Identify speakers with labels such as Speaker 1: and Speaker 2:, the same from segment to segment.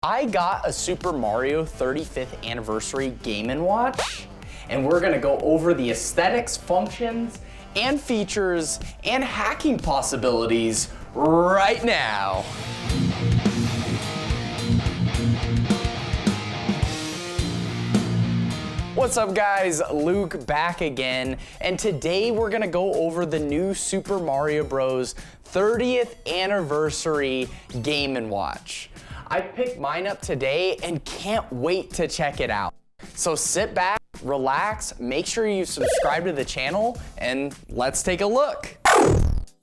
Speaker 1: I got a Super Mario 35th anniversary Game & Watch, and we're gonna go over the aesthetics, functions, and features, and hacking possibilities right now. What's up guys, Luke back again, and today we're gonna go over the new Super Mario Bros. 30th anniversary Game & Watch. I picked mine up today and can't wait to check it out. So sit back, relax, make sure you subscribe to the channel, and let's take a look.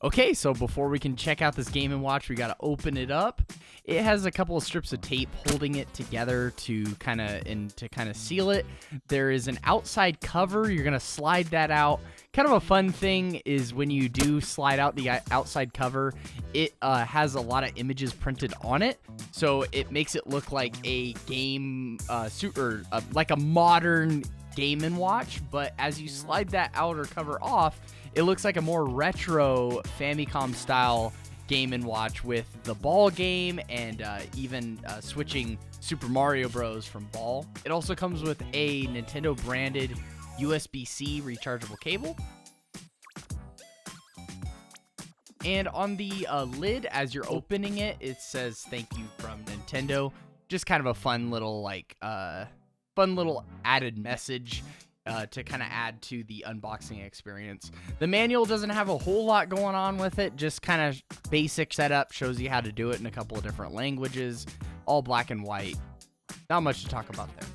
Speaker 2: Okay, so before we can check out this Game & Watch, we gotta open it up. It has a couple of strips of tape holding it together to kind of seal it. There is an outside cover. You're gonna slide that out. Kind of a fun thing is when you do slide out the outside cover, it has a lot of images printed on it, so it makes it look like a game like a modern Game & Watch. But as you slide that outer cover off, it looks like a more retro Famicom style Game & Watch with the ball game and even switching Super Mario Bros. From ball. It also comes with a Nintendo branded USB-C rechargeable cable. And on the lid, as you're opening it, it says "Thank you from Nintendo." Just kind of a fun little added message to kind of add to the unboxing experience. The manual doesn't have a whole lot going on with it, just kind of basic setup, shows you how to do it in a couple of different languages, all black and white. Not much to talk about there.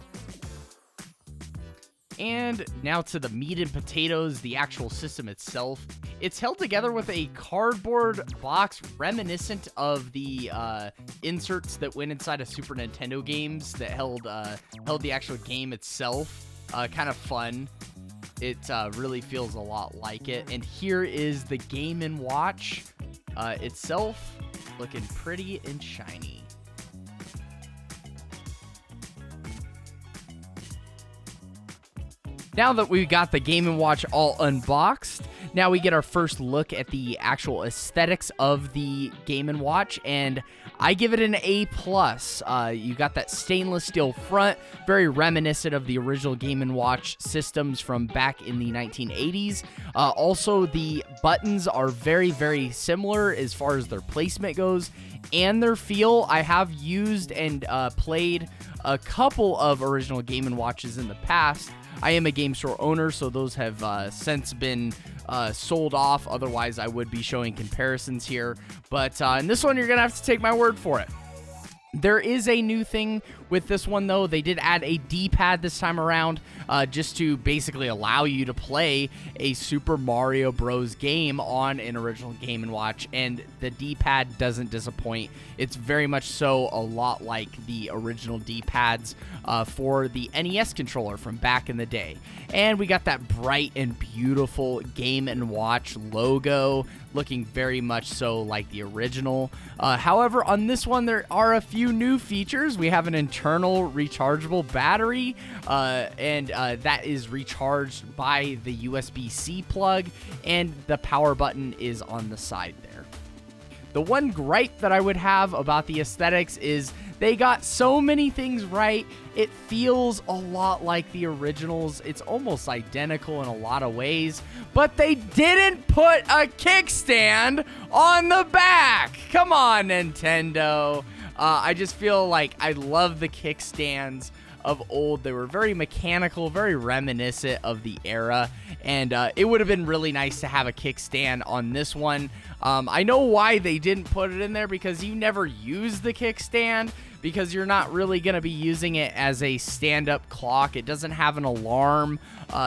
Speaker 2: And now to the meat and potatoes, the actual system itself. It's held together with a cardboard box reminiscent of the inserts that went inside of Super Nintendo games that held the actual game itself. Kind of fun. It really feels a lot like it. And here is the Game & Watch itself, looking pretty and shiny. Now that we've got the Game & Watch all unboxed, now we get our first look at the actual aesthetics of the Game & Watch, and I give it an A+. You got that stainless steel front, very reminiscent of the original Game & Watch systems from back in the 1980s. Also, the buttons are very, very similar as far as their placement goes and their feel. I have used and played a couple of original Game & Watches in the past. I am a game store owner, so those have since been sold off. Otherwise, I would be showing comparisons here. But in this one, you're going to have to take my word for it. There is a new thing with this one, though. They did add a D-pad this time around just to basically allow you to play a Super Mario Bros. Game on an original Game & Watch, and the D-pad doesn't disappoint. It's very much so a lot like the original D-pads for the NES controller from back in the day. And we got that bright and beautiful Game & Watch logo, looking very much so like the original. However, on this one, there are a few new features. We have an internal rechargeable battery, and that is recharged by the USB-C plug, and the power button is on the side there. The one gripe that I would have about the aesthetics is they got so many things right. It feels a lot like the originals. It's almost identical in a lot of ways, but they didn't put a kickstand on the back. Come on, Nintendo. I just feel like I love the kickstands of old. They were very mechanical, very reminiscent of the era, and it would have been really nice to have a kickstand on this one. I know why they didn't put it in there, because you never use the kickstand, because you're not really going to be using it as a stand-up clock. It doesn't have an alarm,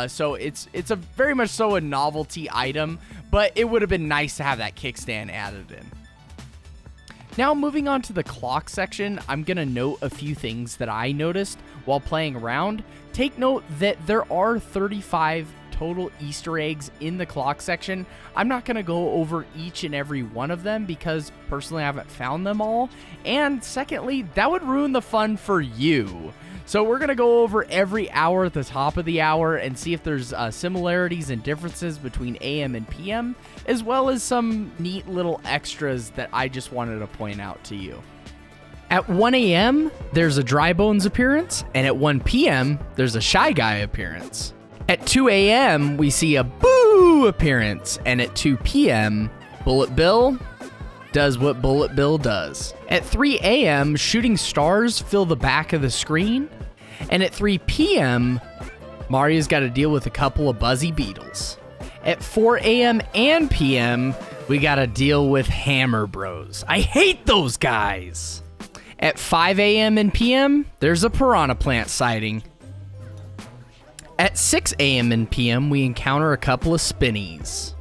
Speaker 2: so it's a very much so a novelty item, but it would have been nice to have that kickstand added in. Now, moving on to the clock section, I'm going to note a few things that I noticed while playing around. Take note that there are 35 total Easter eggs in the clock section. I'm not going to go over each and every one of them because personally I haven't found them all. And secondly, that would ruin the fun for you. So we're going to go over every hour at the top of the hour and see if there's similarities and differences between AM and PM, as well as some neat little extras that I just wanted to point out to you. At 1 a.m., there's a Dry Bones appearance, and at 1 p.m., there's a Shy Guy appearance. At 2 a.m., we see a Boo appearance, and at 2 p.m., Bullet Bill does what Bullet Bill does. At 3 a.m., shooting stars fill the back of the screen, and at 3 p.m., Mario's got to deal with a couple of Buzzy Beetles. At 4 a.m. and p.m., we got to deal with Hammer Bros. I hate those guys. At 5 a.m. and p.m., there's a Piranha Plant sighting. At 6 a.m. and p.m., we encounter a couple of Spinnies.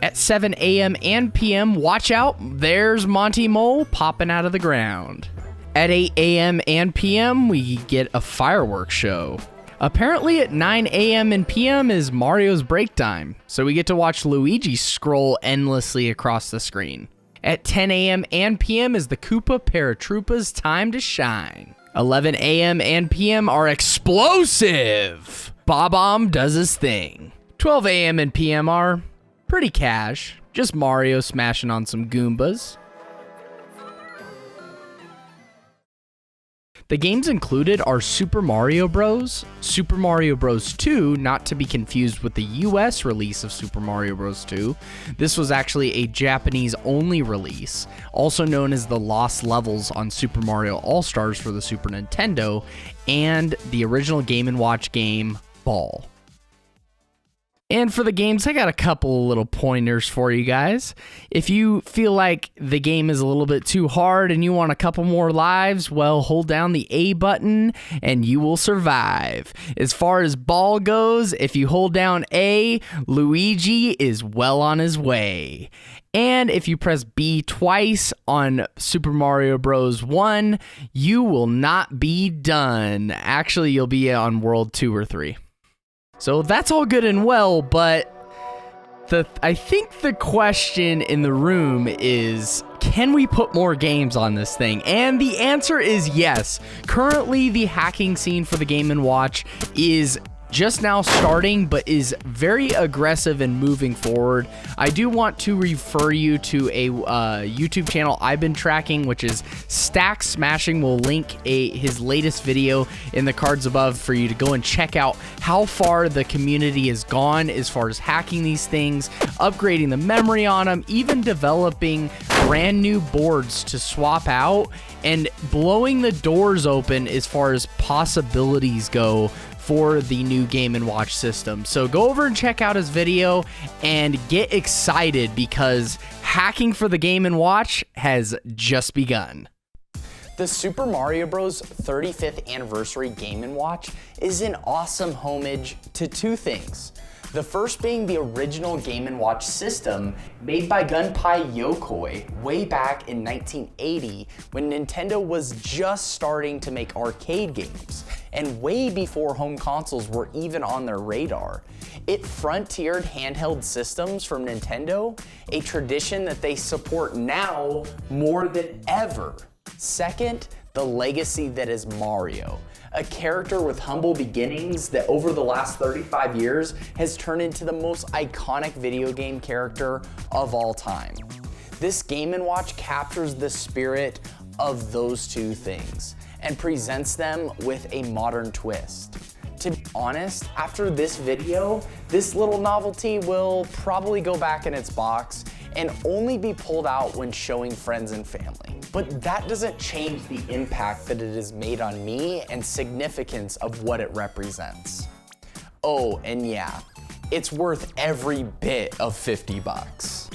Speaker 2: At 7 a.m. and p.m., watch out, there's Monty Mole popping out of the ground. At 8 a.m. and p.m., we get a fireworks show. Apparently at 9 a.m. and p.m. is Mario's break time, so we get to watch Luigi scroll endlessly across the screen. At 10 a.m. and p.m. is the Koopa Paratroopa's time to shine. 11 a.m. and p.m. are explosive. Bob-omb does his thing. 12 a.m. and p.m. are pretty cash, just Mario smashing on some Goombas. The games included are Super Mario Bros., Super Mario Bros. 2, not to be confused with the US release of Super Mario Bros. 2. This was actually a Japanese-only release, also known as the Lost Levels on Super Mario All-Stars for the Super Nintendo, and the original Game & Watch game, Ball. And for the games, I got a couple little pointers for you guys. If you feel like the game is a little bit too hard and you want a couple more lives, well, hold down the A button and you will survive. As far as Ball goes, if you hold down A, Luigi is well on his way. And if you press B twice on Super Mario Bros. 1, you will not be done. Actually, you'll be on World 2 or 3. So that's all good and well, but I think the question in the room is, can we put more games on this thing? And the answer is yes. Currently, the hacking scene for the Game & Watch is just now starting, but is very aggressive and moving forward. I do want to refer you to a YouTube channel I've been tracking, which is Stack Smashing. We'll link his latest video in the cards above for you to go and check out how far the community has gone as far as hacking these things, upgrading the memory on them, even developing brand new boards to swap out, and blowing the doors open as far as possibilities go for the new Game & Watch system. So go over and check out his video and get excited because hacking for the Game & Watch has just begun.
Speaker 1: The Super Mario Bros. 35th Anniversary Game & Watch is an awesome homage to two things. The first being the original Game & Watch system made by Gunpei Yokoi way back in 1980 when Nintendo was just starting to make arcade games and way before home consoles were even on their radar. It frontiered handheld systems from Nintendo, a tradition that they support now more than ever. Second, the legacy that is Mario. A character with humble beginnings that over the last 35 years has turned into the most iconic video game character of all time. This Game & Watch captures the spirit of those two things and presents them with a modern twist. To be honest, after this video, this little novelty will probably go back in its box and only be pulled out when showing friends and family. But that doesn't change the impact that it has made on me and significance of what it represents. Oh, and yeah, it's worth every bit of 50 bucks.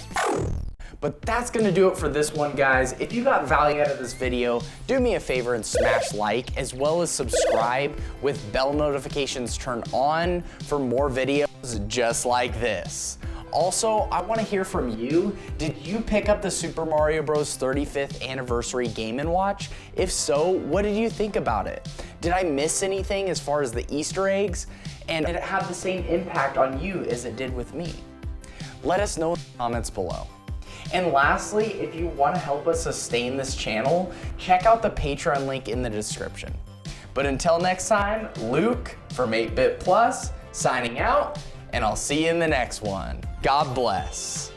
Speaker 1: But that's gonna do it for this one, guys. If you got value out of this video, do me a favor and smash like, as well as subscribe with bell notifications turned on for more videos just like this. Also, I want to hear from you. Did you pick up the Super Mario Bros. 35th Anniversary Game & Watch? If so, what did you think about it? Did I miss anything as far as the Easter eggs? And did it have the same impact on you as it did with me? Let us know in the comments below. And lastly, if you want to help us sustain this channel, check out the Patreon link in the description. But until next time, Luke from 8-Bit Plus signing out, and I'll see you in the next one. God bless.